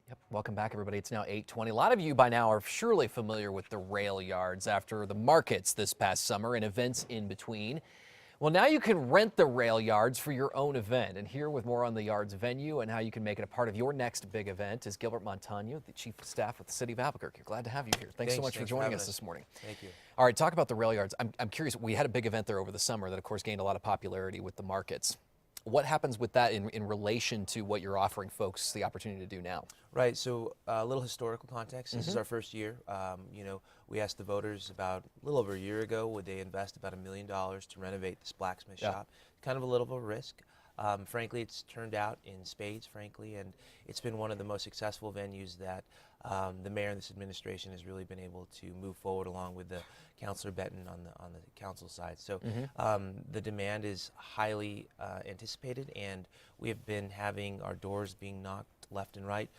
Yep. Welcome back, everybody. It's now 8:20. A lot of you by now are surely familiar with the rail yards after the markets this past summer and events in between. Well, now you can rent the rail yards for your own event. And here with more on the yard's venue and how you can make it a part of your next big event is Gilbert Montano, the Chief of Staff with the City of Albuquerque. Glad to have you here. Thanks so much for joining us this morning. Thank you. All right, talk about the rail yards. I'm curious. We had a big event there over the summer that, of course, gained a lot of popularity with the markets. What happens with that in relation to what you're offering folks the opportunity to do now? Right, so a little historical context. This is our first year. We asked the voters about a little over a year ago, would they invest about $1 million to renovate this Blacksmith Shop? Kind of a little of a risk. Frankly, it's turned out in spades, frankly, and it's been one of the most successful venues that the mayor and this administration has really been able to move forward along with the Councilor Benton on the council side. So the demand is highly anticipated, and we have been having our doors being knocked left and right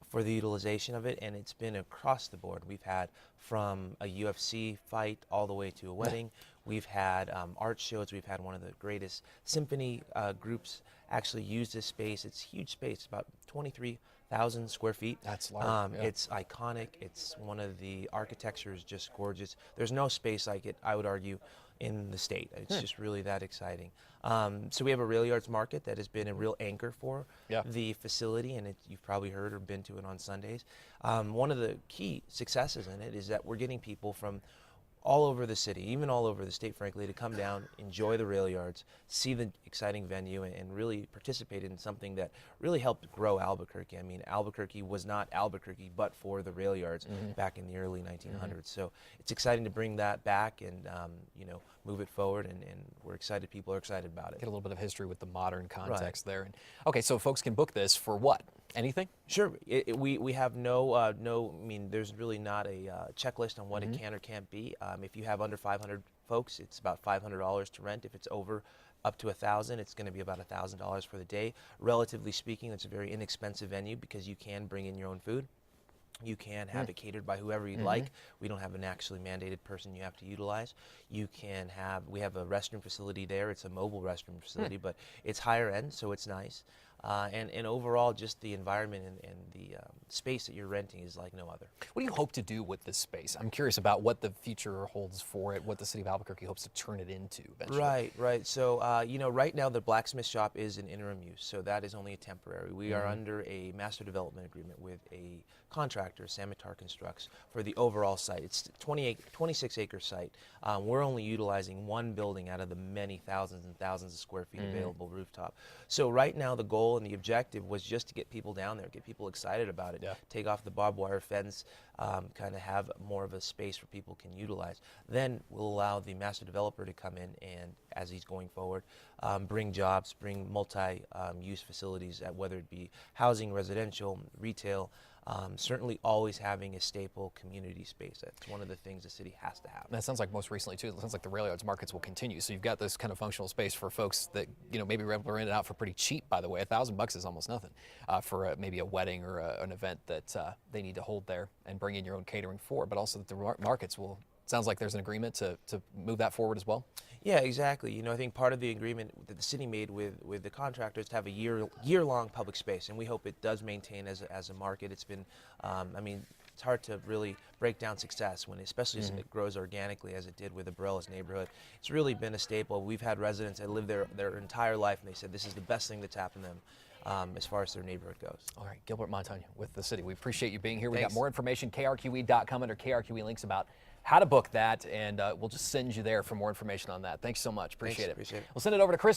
for the utilization of it, and it's been across the board. We've had from a UFC fight all the way to a wedding. We've had art shows. We've had one of the greatest symphony groups actually use this space. It's huge space, about 23,000 square feet. That's large. It's iconic. It's one of the architecture is just gorgeous. There's no space like it, I would argue, in the state. It's just really that exciting. So we have a rail yards market that has been a real anchor for the facility, and you've probably heard or been to it on Sundays. One of the key successes in it is that we're getting people from all over the city, even all over the state, frankly, to come down, enjoy the rail yards, see the exciting venue, and really participate in something that really helped grow Albuquerque. I mean, Albuquerque was not Albuquerque but for the rail yards back in the early 1900s. So it's exciting to bring that back and move it forward, and we're excited. People are excited about it. Get a little bit of history with the modern context there. And okay, so folks can book this for what? Anything? Sure. We have I mean, there's really not a checklist on what it can or can't be. If you have under 500 folks, it's about $500 to rent. If it's over up to 1,000, it's going to be about $1,000 for the day. Relatively speaking, it's a very inexpensive venue because you can bring in your own food. You can have it catered by whoever you'd like. We don't have an actually mandated person you have to utilize. We have a restroom facility there. It's a mobile restroom facility, but it's higher end, so it's nice. And overall, just the environment and the space that you're renting is like no other. What do you hope to do with this space? I'm curious about what the future holds for it, what the city of Albuquerque hopes to turn it into eventually. Right. So, right now the Blacksmith Shop is in interim use, so that is only a temporary. We are under a master development agreement with a contractor, Samatar Constructs, for the overall site. It's a 26-acre site. We're only utilizing one building out of the many thousands and thousands of square feet available rooftop. So right now the goal and the objective was just to get people down there, get people excited about it, take off the barbed wire fence, kind of have more of a space where people can utilize. Then we'll allow the master developer to come in and, as he's going forward, bring jobs, bring multi-use facilities, whether it be housing, residential, retail, certainly always having a staple community space. That's one of the things the city has to have. And that sounds like most recently too, it sounds like the rail yards markets will continue. So you've got this kind of functional space for folks that, maybe we're able to rent it out for pretty cheap, by the way. $1,000 is almost nothing for maybe a wedding or an event that they need to hold there and bring in your own catering for, but also that the markets will, sounds like there's an agreement to move that forward as well. Yeah, exactly. I think part of the agreement that the city made with the contractors to have a year-long public space, and we hope it does maintain as a market. It's been, it's hard to really break down success when, especially as it grows organically as it did with the Bareilles neighborhood. It's really been a staple. We've had residents that live there their entire life, and they said this is the best thing that's happened to them as far as their neighborhood goes. All right, Gilbert Montano with the city. We appreciate you being here. We Thanks. got more information, KRQE.com under KRQE links about how to book that, and we'll just send you there for more information on that. Thanks so much. Appreciate it. Appreciate it. We'll send it over to Chris.